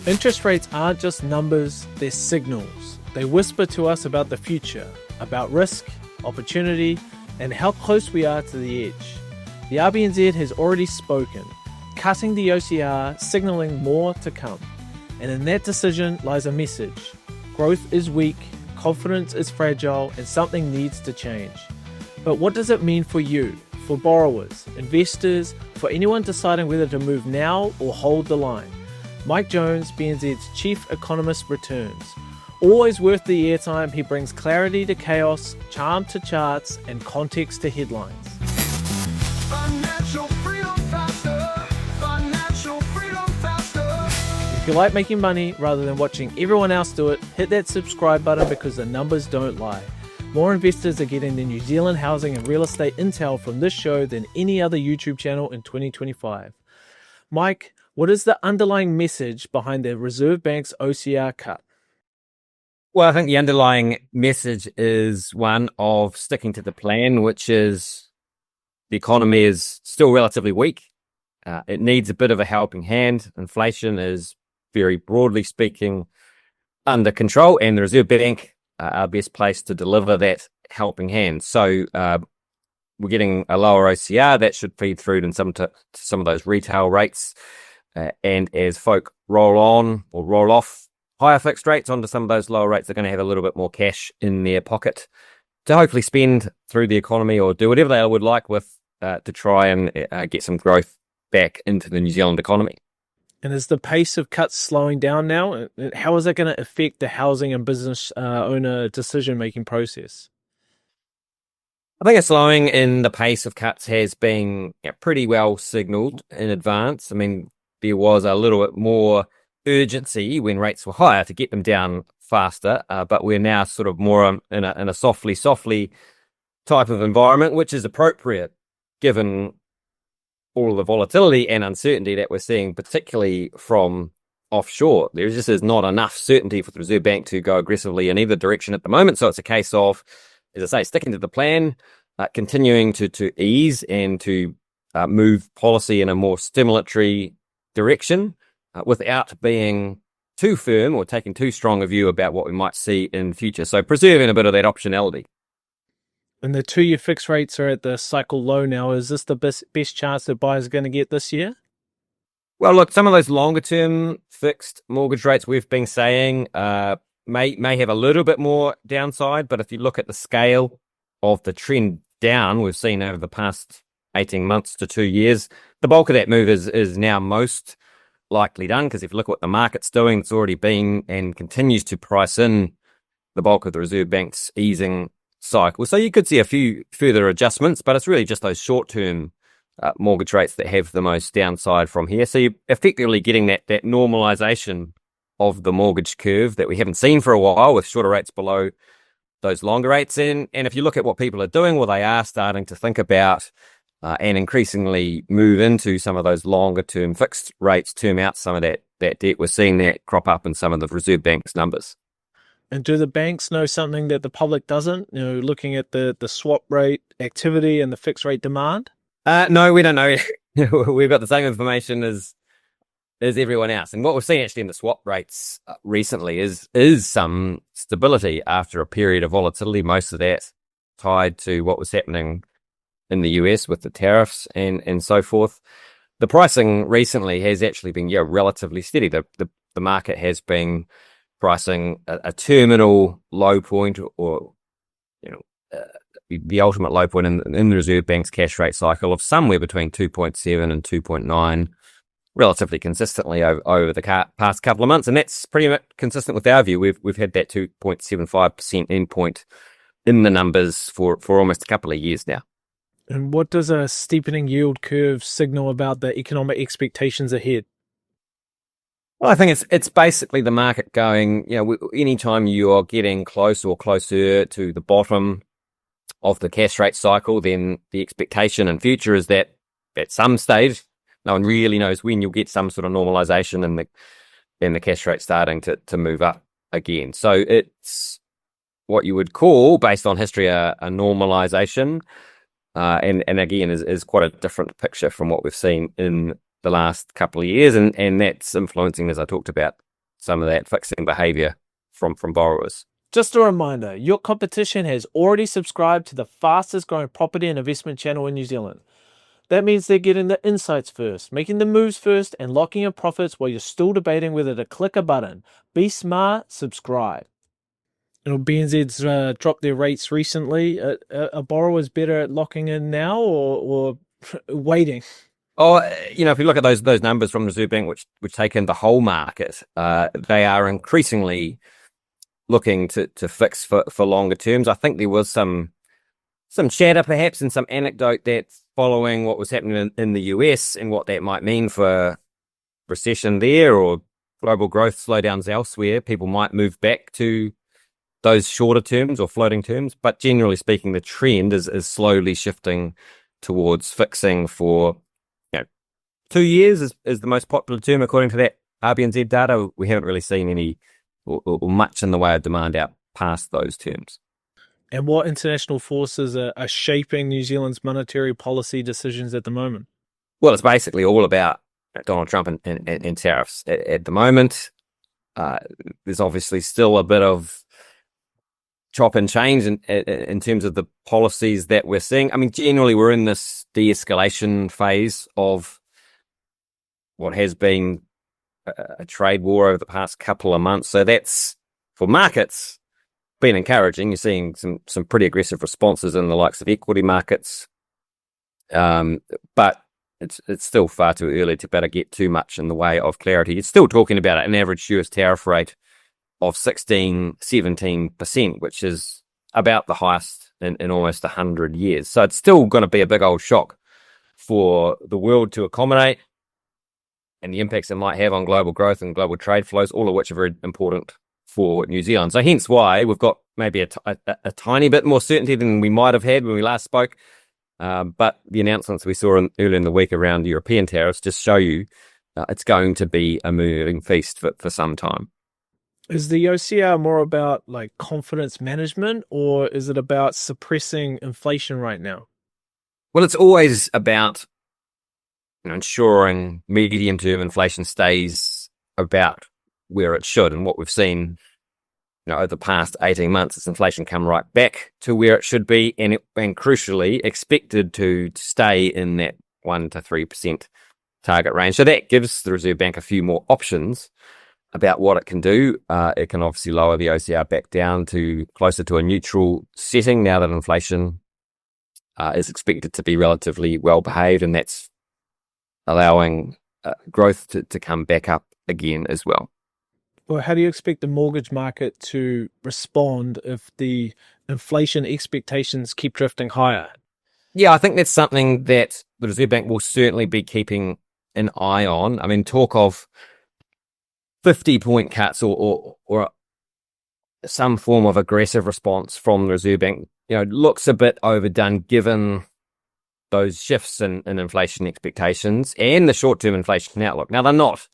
Interest rates aren't just numbers, they're signals. They whisper to us about the future, about risk, opportunity, and how close we are to the edge. The RBNZ has already spoken, cutting the OCR, signalling more to come. And in that decision lies a message. Growth is weak, confidence is fragile, and something needs to change. But what does it mean for you, for borrowers, investors, for anyone deciding whether to move now or hold the line? Mike Jones, BNZ's chief economist, returns. Always worth the airtime, he brings clarity to chaos, charm to charts, and context to headlines. Financial freedom faster. Financial freedom faster. If you like making money rather than watching everyone else do it, hit that subscribe button because the numbers don't lie. More investors are getting the New Zealand housing and real estate intel from this show than any other YouTube channel in 2025. Mike, what is the underlying message behind the Reserve Bank's OCR cut? Well, I think the underlying message is one of sticking to the plan, which is the economy is still relatively weak. It needs a bit of a helping hand. Inflation is, very broadly speaking, under control, and the Reserve Bank are best placed to deliver that helping hand. So we're getting a lower OCR that should feed through to some of those retail rates. And as folk roll on or roll off higher fixed rates onto some of those lower rates, they're going to have a little bit more cash in their pocket to hopefully spend through the economy or do whatever they would like with to try and get some growth back into the New Zealand economy. And is the pace of cuts slowing down now? How is that going to affect the housing and business owner decision-making process? I think a slowing in the pace of cuts has been pretty well signalled in advance. I mean, there was a little bit more urgency when rates were higher to get them down faster, but we're now sort of more in a softly type of environment, which is appropriate given all of the volatility and uncertainty that we're seeing, particularly from offshore. There just is not enough certainty for the Reserve Bank to go aggressively in either direction at the moment. So it's a case of, as I say, sticking to the plan, continuing to ease and to move policy in a more stimulatory direction without being too firm or taking too strong a view about what we might see in future. So preserving a bit of that optionality. And the 2-year fixed rates are at the cycle low now. Is this the best chance that buyers are going to get this year? Well, look, some of those longer term fixed mortgage rates we've been saying may have a little bit more downside, but if you look at the scale of the trend down we've seen over the past 18 months to 2 years, the bulk of that move is now most likely done, because if you look at what the market's doing, it's already been and continues to price in the bulk of the Reserve Bank's easing cycle. So you could see a few further adjustments, but it's really just those short-term mortgage rates that have the most downside from here. So you're effectively getting that normalization of the mortgage curve that we haven't seen for a while, with shorter rates below those longer rates. And if you look at what people are doing, well, they are starting to think about and increasingly move into some of those longer term fixed rates, term out some of that debt. We're seeing that crop up in some of the Reserve Bank's numbers. And do the banks know something that the public doesn't? Looking at the swap rate activity and the fixed rate demand? No, we don't know. We've got the same information as everyone else. And what we've seen actually in the swap rates recently is some stability after a period of volatility, most of that tied to what was happening in the US with the tariffs and so forth. The pricing recently has actually been relatively steady. The market has been pricing a terminal low point, or the ultimate low point in the Reserve Bank's cash rate cycle of somewhere between 2.7 and 2.9, relatively consistently over the past couple of months, and that's pretty much consistent with our view. We've had that 2.75% endpoint in the numbers for almost a couple of years now. And what does a steepening yield curve signal about the economic expectations ahead? Well, I think it's basically the market going, anytime you are getting close or closer to the bottom of the cash rate cycle, then the expectation in future is that at some stage, no one really knows when, you'll get some sort of normalization and the cash rate starting to move up again. So it's what you would call, based on history, a normalization. And again, is quite a different picture from what we've seen in the last couple of years, and that's influencing, as I talked about some of that fixing behavior from borrowers. Just a reminder, your competition has already subscribed to the fastest growing property and investment channel in New Zealand. That means they're getting the insights first, making the moves first, and locking in profits while you're still debating whether to click a button. Be smart, subscribe. BNZ's dropped their rates recently. Are borrowers better at locking in now or waiting? Oh, if you look at those numbers from the Reserve Bank, which take in the whole market, they are increasingly looking to fix for longer terms. I think there was some chatter perhaps and some anecdote that following what was happening in the US and what that might mean for recession there or global growth slowdowns elsewhere, people might move back to those shorter terms or floating terms. But generally speaking, the trend is slowly shifting towards fixing for 2 years is the most popular term according to that RBNZ data. We haven't really seen any or much in the way of demand out past those terms. And what international forces are shaping New Zealand's monetary policy decisions at the moment? Well, it's basically all about Donald Trump and tariffs at the moment. There's obviously still a bit of chop and change in terms of the policies that we're seeing. I mean, generally, we're in this de-escalation phase of what has been a trade war over the past couple of months. So that's, for markets, been encouraging. You're seeing some pretty aggressive responses in the likes of equity markets. But it's still far too early to better get too much in the way of clarity. It's still talking about an average US tariff rate of 17%, which is about the highest in almost 100 years. So it's still going to be a big old shock for the world to accommodate, and the impacts it might have on global growth and global trade flows, all of which are very important for New Zealand. So hence why we've got maybe a tiny bit more certainty than we might have had when we last spoke. But the announcements we saw earlier in the week around European tariffs just show you it's going to be a moving feast for some time. Is the OCR more about like confidence management, or is it about suppressing inflation right now? Well, it's always about ensuring medium-term inflation stays about where it should. And what we've seen over the past 18 months is inflation come right back to where it should be, and crucially expected to stay in that 1 to 3% target range. So that gives the Reserve Bank a few more options about what it can do. It can obviously lower the OCR back down to closer to a neutral setting now that inflation is expected to be relatively well behaved, and that's allowing growth to come back up again as well. Well, how do you expect the mortgage market to respond if the inflation expectations keep drifting higher? Yeah, I think that's something that the Reserve Bank will certainly be keeping an eye on. I mean, talk of 50-point cuts or some form of aggressive response from the Reserve Bank, looks a bit overdone given those shifts in inflation expectations and the short-term inflation outlook. Now, they're not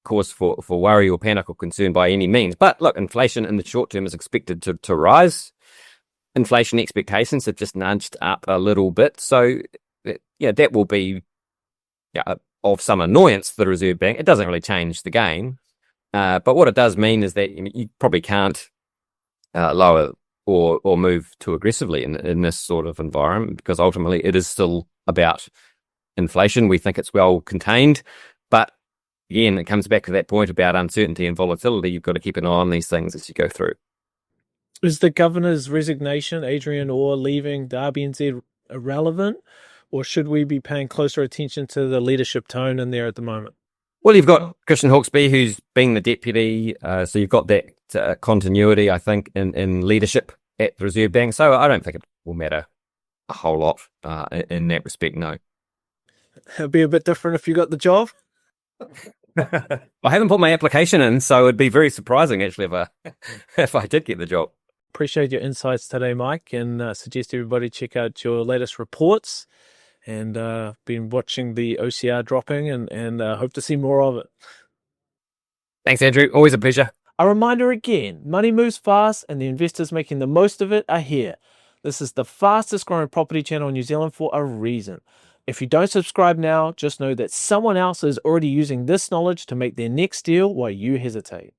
cause for worry or panic or concern by any means, but look, inflation in the short term is expected to rise. Inflation expectations have just nudged up a little bit, so that will be of some annoyance to the Reserve Bank. It doesn't really change the game, but what it does mean is that you probably can't lower or move too aggressively in this sort of environment, because ultimately it is still about inflation. We think it's well contained, but again, it comes back to that point about uncertainty and volatility. You've got to keep an eye on these things as you go through. Is the governor's resignation, Adrian Orr leaving the RBNZ, irrelevant, or should we be paying closer attention to the leadership tone in there at the moment? Well, you've got Christian Hawkesby, who's being the deputy, so you've got that continuity, I think, in leadership at the Reserve Bank. So I don't think it will matter a whole lot in that respect, no. It'd be a bit different if you got the job. I haven't put my application in, so it'd be very surprising actually if I did get the job. Appreciate your insights today, Mike, and suggest everybody check out your latest reports. And been watching the OCR dropping and hope to see more of it. Thanks, Andrew. Always a pleasure. A reminder again, money moves fast and the investors making the most of it are here. This is the fastest growing property channel in New Zealand for a reason. If you don't subscribe now, just know that someone else is already using this knowledge to make their next deal while you hesitate.